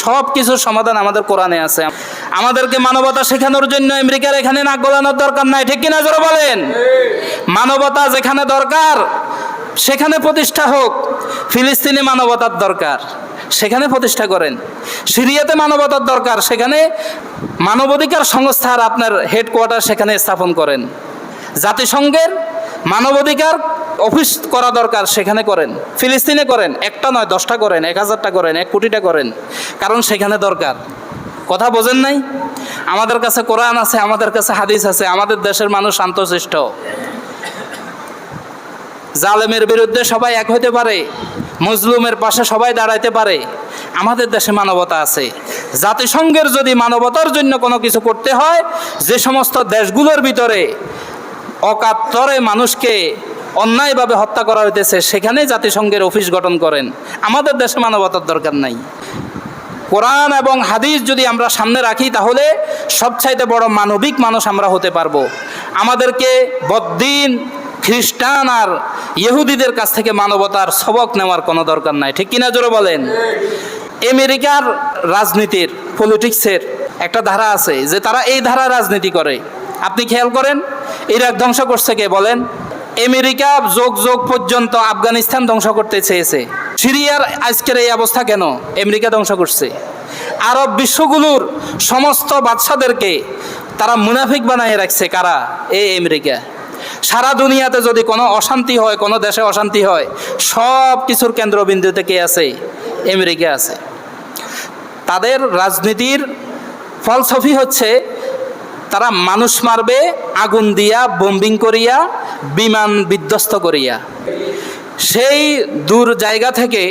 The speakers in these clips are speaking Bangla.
সব কিছুর সমাধান আমাদের কোরআনে আছে। আমাদেরকে মানবতা শেখানোর জন্য আমেরিকার এখানে নাক গলানোর দরকার নাই, ঠিক কিনা জোরে বলেন? মানবতা যেখানে দরকার সেখানে প্রতিষ্ঠা হোক। ফিলিস্তিনে মানবতার দরকার, সেখানে প্রতিষ্ঠা করেন। সিরিয়াতে মানবতার দরকার, সেখানে মানবাধিকার সংস্থার আপনার হেডকোয়ার্টার সেখানে স্থাপন করেন। জাতিসংঘের মানবাধিকার অফিস করা দরকার, সেখানে করেন। ফিলিস্তিনে করেন, একটা নয় 10টা করেন, 1000টা করেন, 1 কোটিটা করেন, কারণ সেখানে দরকার। কথা বোঝেন নাই? আমাদের কাছে কোরআন আছে, আমাদের কাছে হাদিস আছে, আমাদের দেশের মানুষ শান্তশিষ্ট। জালেমের বিরুদ্ধে সবাই এক হতে পারে, মজলুমের পাশে সবাই দাঁড়াইতে পারে। আমাদের দেশে মানবতা আছে। জাতিসংঘের যদি মানবতার জন্য কোনো কিছু করতে হয়, যে সমস্ত দেশগুলোর ভিতরে অকাতরে মানুষকে অন্যায়ভাবে হত্যা করা হইতেছে, সেখানে জাতিসংঘের অফিস গঠন করেন। আমাদের দেশে মানবতার দরকার নাই। কোরআন এবং হাদিস যদি আমরা সামনে রাখি, তাহলে সবচাইতে বড় মানবিক মানুষ আমরা হতে পারবো। আমাদেরকে বদ্দিন, খ্রিস্টান আর ইহুদিদের কাছ থেকে মানবতার সবক নেওয়ার কোনো দরকার নাই, ঠিক কিনা জোরে বলেন? আমেরিকার রাজনীতির, পলিটিক্সের একটা ধারা আছে যে তারা এই ধারা রাজনীতি করে। আপনি খেয়াল করেন, ইরাক ধ্বংস করছে কে বলেন? আমেরিকা যোগ যোগ পর্যন্ত আফগানিস্তান ধ্বংস করতে চেয়েছে। সিরিয়ার আজকের এই অবস্থা কেন? আমেরিকা ধ্বংস করছে। আরব বিশ্বগুলোর সমস্ত বাদশাদেরকে তারা মুনাফিক বানিয়ে রাখছে। কারা? এই আমেরিকা। সারা দুনিয়াতে যদি কোনো অশান্তি হয়, কোনো দেশে অশান্তি হয়, সব কিছুর কেন্দ্রবিন্দুতে কে আছে? আমেরিকা আছে। তাদের রাজনীতির ফলসফি হচ্ছে তারা মানুষ মারবে আগুন দিয়া, বোম্বিং করিয়া, বিমান বিধ্বস্ত করিয়া। সেই দূর জায়গা থেকে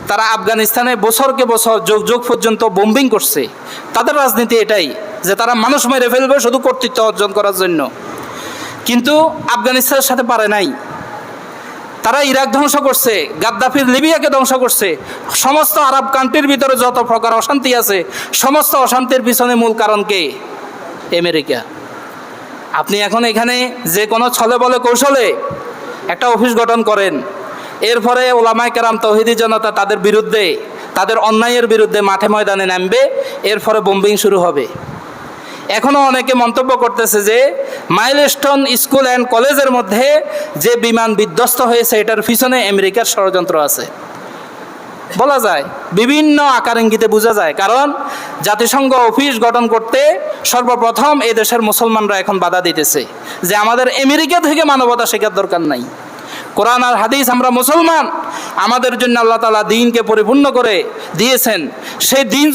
তারা আফগানিস্তানে বছরকে বছর যুগ যুগ পর্যন্ত বোম্বিং করছে। তাদের রাজনীতি এটাই যে তারা মানুষ মেরে ফেলবে শুধু কর্তৃত্ব অর্জন করার জন্য। কিন্তু আফগানিস্তানের সাথে পারে নাই। তারা ইরাক ধ্বংস করছে, গাদ্দাফির লিবিয়াকে ধ্বংস করছে। সমস্ত আরব কান্ট্রির ভিতরে যত প্রকার অশান্তি আছে, সমস্ত অশান্তির পিছনে মূল কারণ কে? আমেরিকা। আপনি এখন এখানে যে কোনো ছলে বলে কৌশলে একটা অফিস গঠন করেন, এরপরে ওলামায়ে কেরাম, তৌহিদি জনতা তাদের বিরুদ্ধে, তাদের অন্যায়ের বিরুদ্ধে মাঠে ময়দানে নামবে, এরপরে বোম্বিং শুরু হবে। এখনও অনেকে মন্তব্য করতেছে যে মাইলস্টোন স্কুল অ্যান্ড কলেজের মধ্যে যে বিমান বিধ্বস্ত হয়েছে, এটার পিছনে আমেরিকার ষড়যন্ত্র আছে। বলা যায়, বিভিন্ন আকার ইঙ্গিতে বোঝা যায়। কারণ জাতিসংঘ অফিস গঠন করতে সর্বপ্রথম এই দেশের মুসলমানরা এখন বাধা দিতেছে যে আমাদের আমেরিকা থেকে মানবতা শেখার দরকার নাই। কোরআন আর হাদিস, আমরা মুসলমান, আমাদের জন্য আল্লাহ তাআলা দ্বীনকে পরিপূর্ণ করে দিয়েছেন। সেই দ্বীন